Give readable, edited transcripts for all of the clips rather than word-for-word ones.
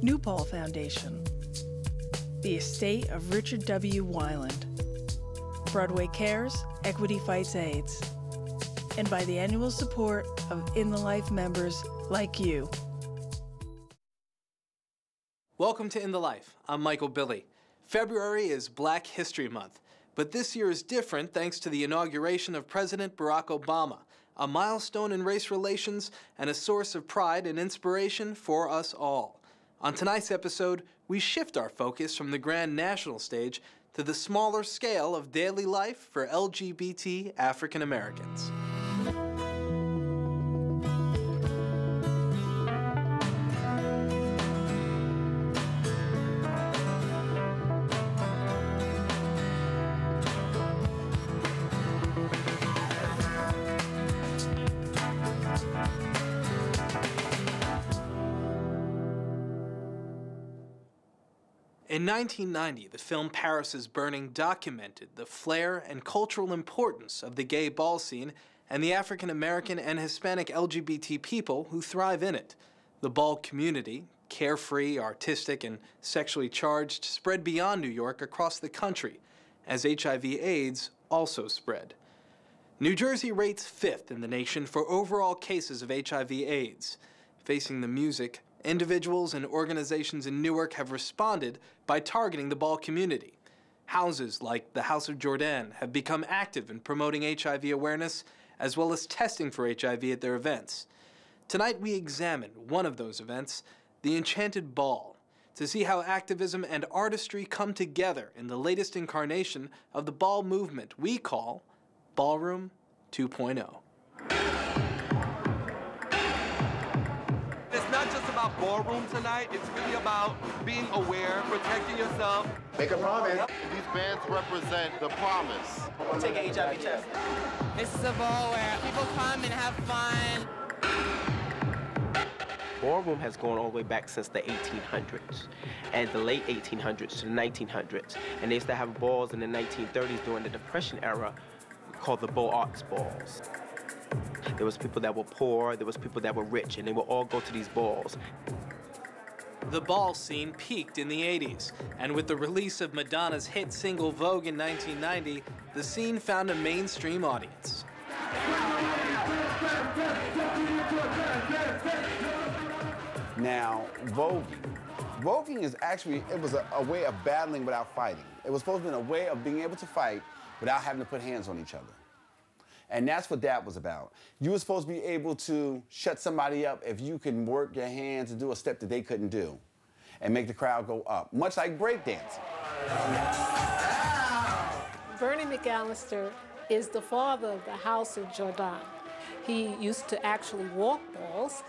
New Paul Foundation, the estate of Richard W. Weiland, Broadway Cares, Equity Fights AIDS, and by the annual support of In the Life members like you. Welcome to In the Life. I'm Michael Billy. February is Black History Month, but this year is different thanks to the inauguration of President Barack Obama, a milestone in race relations and a source of pride and inspiration for us all. On tonight's episode, we shift our focus from the grand national stage to the smaller scale of daily life for LGBT African Americans. In 1990, the film Paris is Burning documented the flair and cultural importance of the gay ball scene and the African American and Hispanic LGBT people who thrive in it. The ball community, carefree, artistic, and sexually charged, spread beyond New York across the country, as HIV/AIDS also spread. New Jersey rates 5th in the nation for overall cases of HIV/AIDS. Facing the music, individuals and organizations in Newark have responded by targeting the ball community. Houses like the House of Jordan have become active in promoting HIV awareness as well as testing for HIV at their events. Tonight we examine one of those events, the Enchanted Ball, to see how activism and artistry come together in the latest incarnation of the ball movement we call Ballroom 2.0. About ballroom tonight, it's really about being aware, protecting yourself. Make a promise. These bands represent the promise. Take an HIV test. This is a ball where people come and have fun. Ballroom has gone all the way back since the 1800s, and the late 1800s to the 1900s. And they used to have balls in the 1930s during the Depression era called the Beaux Arts balls. There was people that were poor, there was people that were rich, and they would all go to these balls. The ball scene peaked in the 80s, and with the release of Madonna's hit single Vogue in 1990, the scene found a mainstream audience. Now, voguing is actually, it was a way of battling without fighting. It was supposed to be a way of being able to fight without having to put hands on each other. And that's what that was about. You were supposed to be able to shut somebody up if you could work your hands and do a step that they couldn't do and make the crowd go up, much like breakdancing. Bernie McAllister is the father of the House of Jordan. He used to actually walk balls,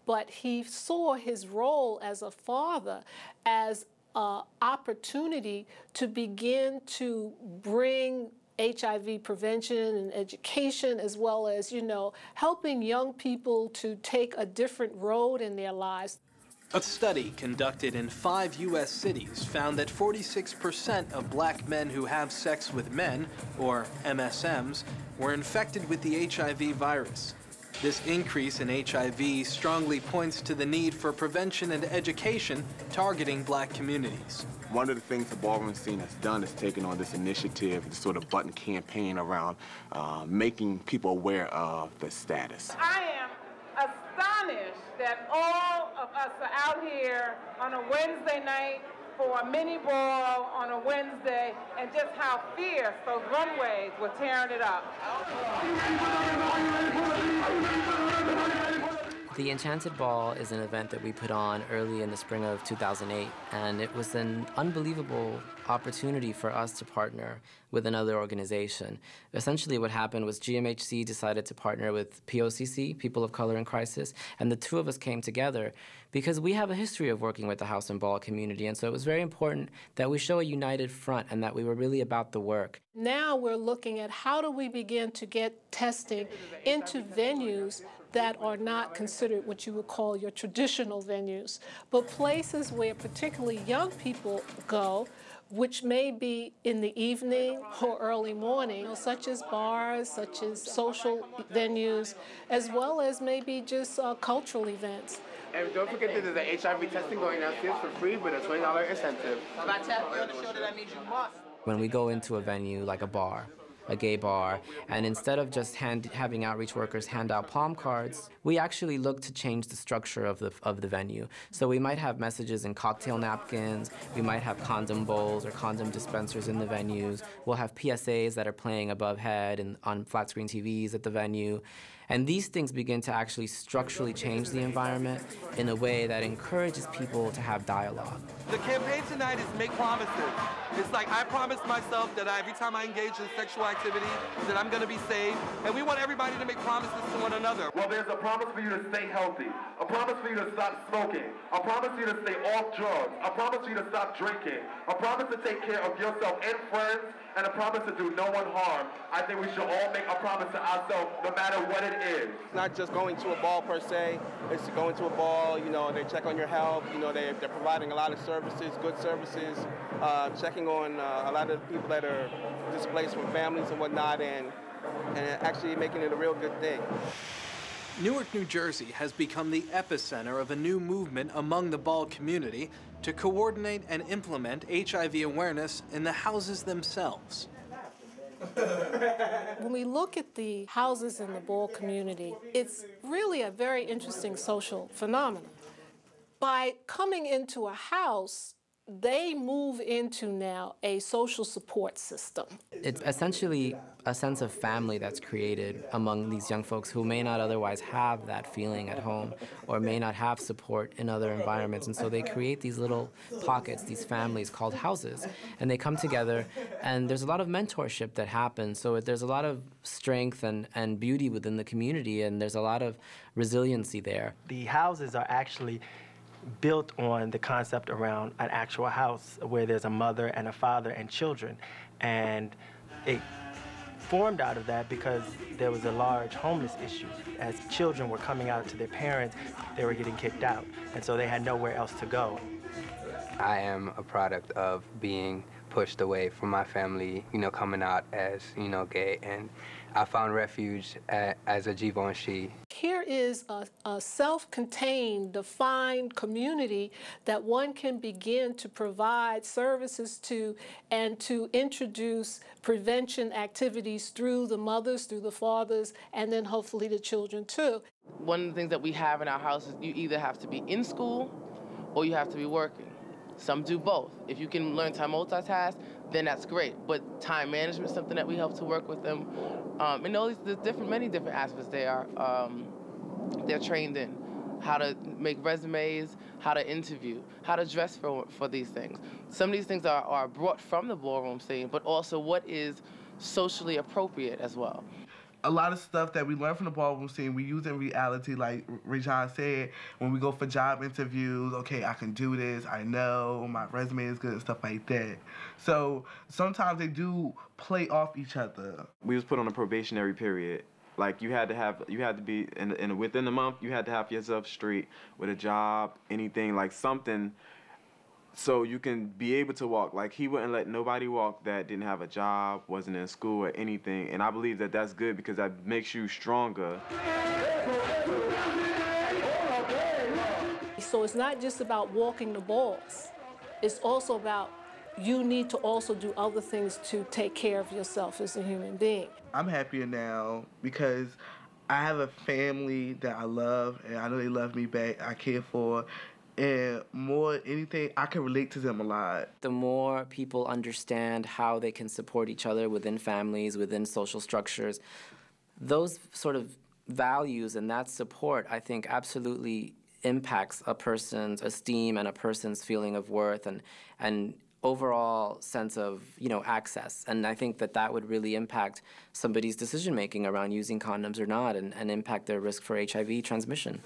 but he saw his role as a father as an opportunity to begin to bring HIV prevention and education, as well as, helping young people to take a different road in their lives. A study conducted in 5 U.S. cities found that 46% of black men who have sex with men, or MSMs, were infected with the HIV virus. This increase in HIV strongly points to the need for prevention and education targeting black communities. One of the things the ballroom scene has done is taken on this initiative, this sort of button campaign around making people aware of the status. I am astonished that all of us are out here on a Wednesday night for a mini ball on a Wednesday, and just how fierce those runways were tearing it up. The Enchanted Ball is an event that we put on early in the spring of 2008, and it was an unbelievable opportunity for us to partner with another organization. Essentially what happened was Gmhc decided to partner with Pocc, People of Color in Crisis, and the two of us came together because we have a history of working with the house and ball community, and so it was very important that we show a united front and that we were really about the work. Now we're looking at how do we begin to get testing into venues that are not considered what you would call your traditional venues, but places where particularly young people go, which may be in the evening or early morning, such as bars, such as social venues, as well as maybe just cultural events. And don't forget that there's an HIV testing going downstairs for free with a $20 incentive. If I tap you on the shoulder, that means you must. When we go into a venue like a bar, a gay bar, and instead of just having outreach workers hand out palm cards, we actually look to change the structure of the venue. So we might have messages in cocktail napkins, we might have condom bowls or condom dispensers in the venues, we'll have PSAs that are playing above head and on flat screen TVs at the venue. And these things begin to actually structurally change the environment in a way that encourages people to have dialogue. The campaign tonight is make promises. It's like I promised myself that every time I engage in sexual activity, that I'm going to be saved. And we want everybody to make promises to one another. Well, there's a promise for you to stay healthy, a promise for you to stop smoking, a promise for you to stay off drugs, a promise for you to stop drinking, a promise to take care of yourself and friends, and a promise to do no one harm. I think we should all make a promise to ourselves, no matter what it is. It's not just going to a ball per se. It's going to a ball, you know, they check on your health. You know, they're providing a lot of services, good services, checking on a lot of the people that are displaced from families and whatnot, and actually making it a real good thing. Newark, New Jersey has become the epicenter of a new movement among the ball community to coordinate and implement HIV awareness in the houses themselves. When we look at the houses in the ball community, it's really a very interesting social phenomenon. By coming into a house, they move into now a social support system. It's essentially a sense of family that's created among these young folks who may not otherwise have that feeling at home or may not have support in other environments. And so they create these little pockets, these families called houses, and they come together, and there's a lot of mentorship that happens. So there's a lot of strength and beauty within the community, and there's a lot of resiliency there. The houses are actually built on the concept around an actual house where there's a mother and a father and children. And it formed out of that because there was a large homeless issue. As children were coming out to their parents, they were getting kicked out. And so they had nowhere else to go. I am a product of being pushed away from my family, you know, coming out as, you know, gay. And I found refuge as a Gmhc. Here is a self-contained, defined community that one can begin to provide services to and to introduce prevention activities through the mothers, through the fathers, and then hopefully the children too. One of the things that we have in our house is you either have to be in school or you have to be working. Some do both. If you can learn to multitask, then that's great. But time management is something that we help to work with them. And all these many different aspects they're trained in. How to make resumes, how to interview, how to dress for these things. Some of these things are brought from the ballroom scene, but also what is socially appropriate as well. A lot of stuff that we learn from the ballroom scene, we use in reality, like Rajan said, when we go for job interviews, okay, I can do this, I know, my resume is good, and stuff like that. So sometimes they do play off each other. We was put on a probationary period. Like you had to be, within the month, you had to have yourself straight with a job, anything, like something, so you can be able to walk. Like, he wouldn't let nobody walk that didn't have a job, wasn't in school or anything. And I believe that that's good because that makes you stronger. So it's not just about walking the balls. It's also about you need to also do other things to take care of yourself as a human being. I'm happier now because I have a family that I love, and I know they love me back, I care for. And more anything, I can relate to them a lot. The more people understand how they can support each other within families, within social structures, those sort of values and that support, I think, absolutely impacts a person's esteem and a person's feeling of worth and overall sense of, you know, access. And I think that would really impact somebody's decision-making around using condoms or not and impact their risk for HIV transmission.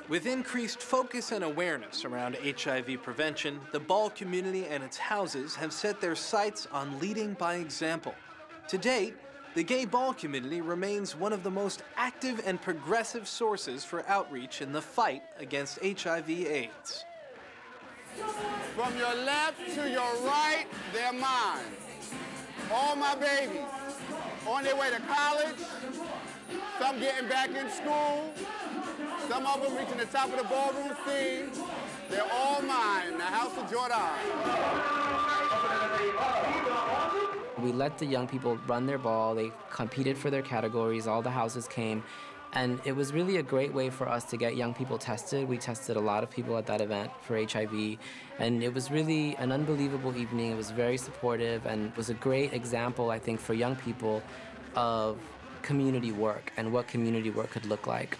With increased focus and awareness around HIV prevention, the ball community and its houses have set their sights on leading by example. To date, the gay ball community remains one of the most active and progressive sources for outreach in the fight against HIV/AIDS. From your left to your right, they're mine. All my babies on their way to college, some getting back in school, some of them reaching the top of the ballroom scene. They're all mine in the house of Jordan. We let the young people run their ball. They competed for their categories. All the houses came. And it was really a great way for us to get young people tested. We tested a lot of people at that event for HIV. And it was really an unbelievable evening. It was very supportive and was a great example, I think, for young people of community work and what community work could look like.